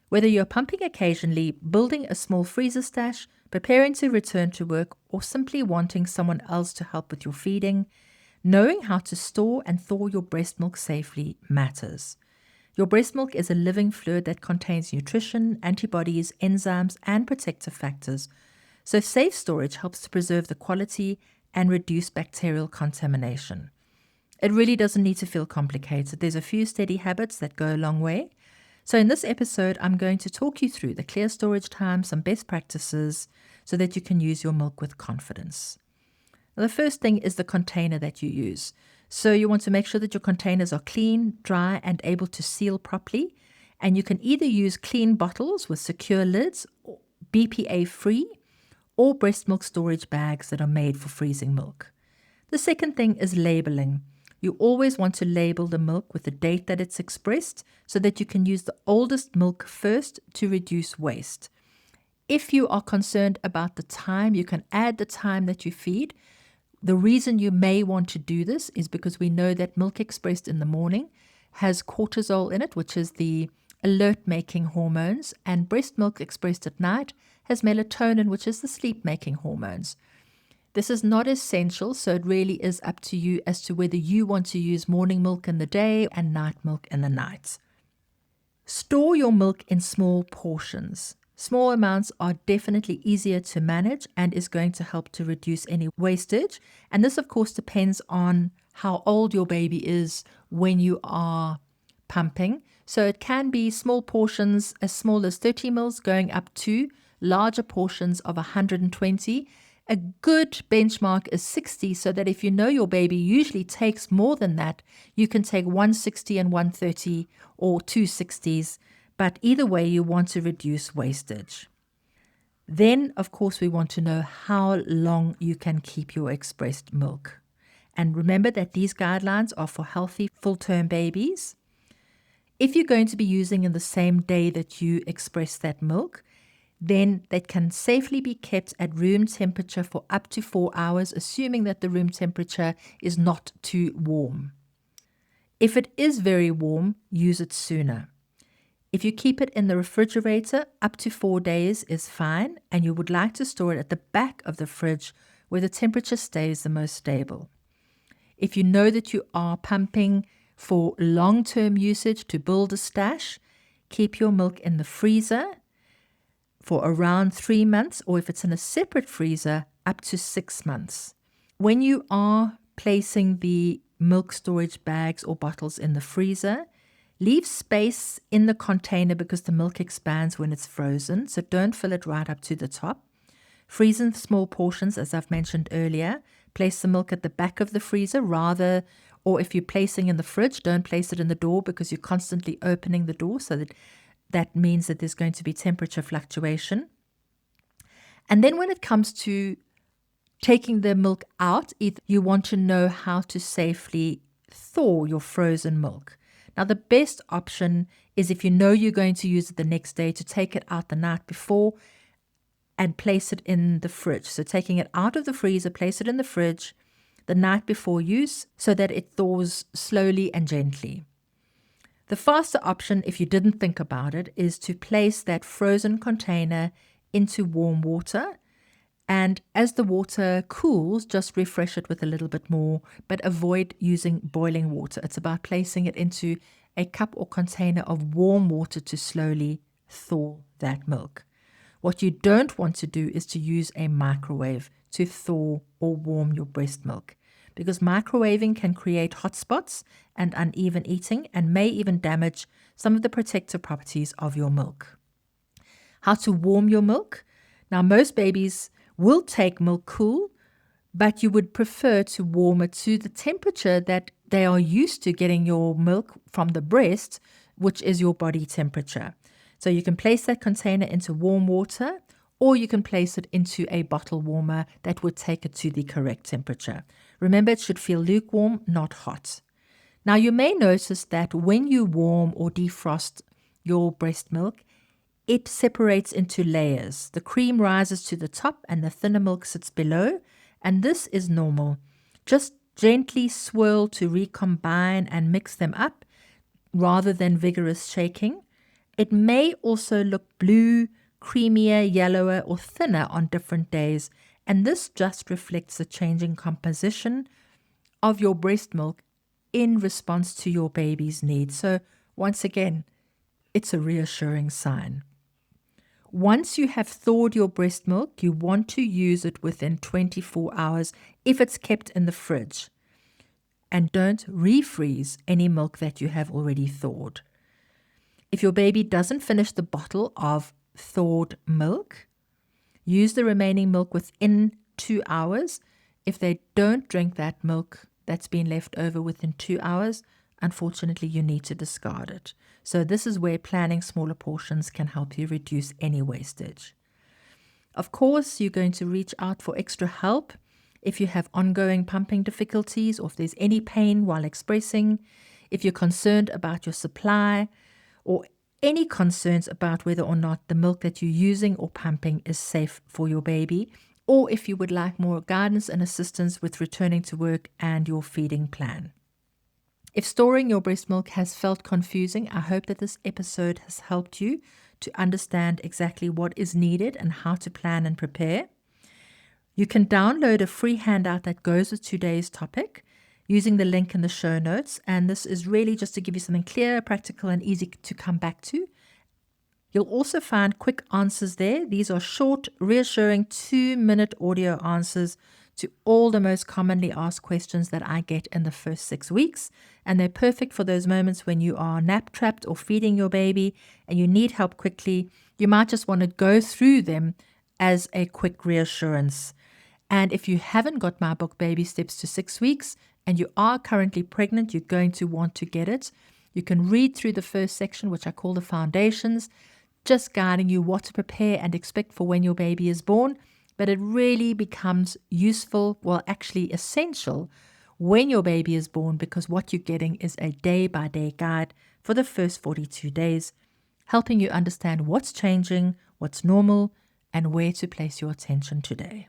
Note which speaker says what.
Speaker 1: Whether you're pumping occasionally, building a small freezer stash, preparing to return to work, or simply wanting someone else to help with your feeding, knowing how to store and thaw your breast milk safely matters. Your breast milk is a living fluid that contains nutrition, antibodies, enzymes, and protective factors, so safe storage helps to preserve the quality and reduce bacterial contamination. It really doesn't need to feel complicated. There's a few steady habits that go a long way. So in this episode, I'm going to talk you through the clear storage time, some best practices, so that you can use your milk with confidence. Now, the first thing is the container that you use. So you want to make sure that your containers are clean, dry, and able to seal properly. And you can either use clean bottles with secure lids, BPA-free, or breast milk storage bags that are made for freezing milk. The second thing is labeling. You always want to label the milk with the date that it's expressed so that you can use the oldest milk first to reduce waste. If you are concerned about the time, you can add the time that you feed. The reason you may want to do this is because we know that milk expressed in the morning has cortisol in it, which is the alert-making hormones, and breast milk expressed at night has melatonin, which is the sleep-making hormones. This is not essential, so it really is up to you as to whether you want to use morning milk in the day and night milk in the night. Store your milk in small portions. Small amounts are definitely easier to manage and is going to help to reduce any wastage. And this, of course, depends on how old your baby is when you are pumping. So it can be small portions as small as 30 mils going up to larger portions of 120. A good benchmark is 60, so that if you know your baby usually takes more than that, you can take 160 and 130 or 260s. But either way, you want to reduce wastage. Then, of course, we want to know how long you can keep your expressed milk. And remember that these guidelines are for healthy full-term babies. If you're going to be using in the same day that you express that milk, then that can safely be kept at room temperature for up to 4 hours, assuming that the room temperature is not too warm. If it is very warm, use it sooner. If you keep it in the refrigerator, up to 4 days is fine, and you would like to store it at the back of the fridge where the temperature stays the most stable. If you know that you are pumping for long-term usage to build a stash, keep your milk in the freezer for around 3 months, or if it's in a separate freezer, up to 6 months. When you are placing the milk storage bags or bottles in the freezer, leave space in the container because the milk expands when it's frozen, so don't fill it right up to the top. Freeze in small portions, as I've mentioned earlier. Place the milk at the back of the freezer or if you're placing in the fridge, don't place it in the door because you're constantly opening the door, so that means that there's going to be temperature fluctuation. And then when it comes to taking the milk out, you want to know how to safely thaw your frozen milk. Now, the best option is if you know you're going to use it the next day, to take it out the night before and place it in the fridge. So taking it out of the freezer, place it in the fridge the night before use so that it thaws slowly and gently. The faster option, if you didn't think about it, is to place that frozen container into warm water. And as the water cools, just refresh it with a little bit more, but avoid using boiling water. It's about placing it into a cup or container of warm water to slowly thaw that milk. What you don't want to do is to use a microwave to thaw or warm your breast milk, because microwaving can create hot spots and uneven eating and may even damage some of the protective properties of your milk. How to warm your milk? Now, most babies will take milk cool, but you would prefer to warm it to the temperature that they are used to getting your milk from the breast, which is your body temperature. So you can place that container into warm water, or you can place it into a bottle warmer that would take it to the correct temperature. Remember, it should feel lukewarm, not hot. Now, you may notice that when you warm or defrost your breast milk, it separates into layers. The cream rises to the top and the thinner milk sits below, and this is normal. Just gently swirl to recombine and mix them up rather than vigorous shaking. It may also look blue, creamier, yellower, or thinner on different days, and this just reflects the changing composition of your breast milk in response to your baby's needs. So once again, it's a reassuring sign. Once you have thawed your breast milk, you want to use it within 24 hours if it's kept in the fridge. And don't refreeze any milk that you have already thawed. If your baby doesn't finish the bottle of thawed milk, use the remaining milk within 2 hours. If they don't drink that milk that's been left over within 2 hours, unfortunately, you need to discard it. So this is where planning smaller portions can help you reduce any wastage. Of course, you're going to reach out for extra help if you have ongoing pumping difficulties or if there's any pain while expressing, if you're concerned about your supply, or any concerns about whether or not the milk that you're using or pumping is safe for your baby, or if you would like more guidance and assistance with returning to work and your feeding plan. If storing your breast milk has felt confusing, I hope that this episode has helped you to understand exactly what is needed and how to plan and prepare. You can download a free handout that goes with today's topic using the link in the show notes, and this is really just to give you something clear, practical, and easy to come back to. You'll also find quick answers there. These are short, reassuring 2-minute audio answers to all the most commonly asked questions that I get in the first 6 weeks. And they're perfect for those moments when you are nap trapped or feeding your baby and you need help quickly. You might just want to go through them as a quick reassurance. And if you haven't got my book, Baby Steps to 6 Weeks, and you are currently pregnant, you're going to want to get it. You can read through the first section, which I call the foundations, just guiding you what to prepare and expect for when your baby is born. But it really becomes useful, well, actually essential, when your baby is born, because what you're getting is a day-by-day guide for the first 42 days, helping you understand what's changing, what's normal, and where to place your attention today.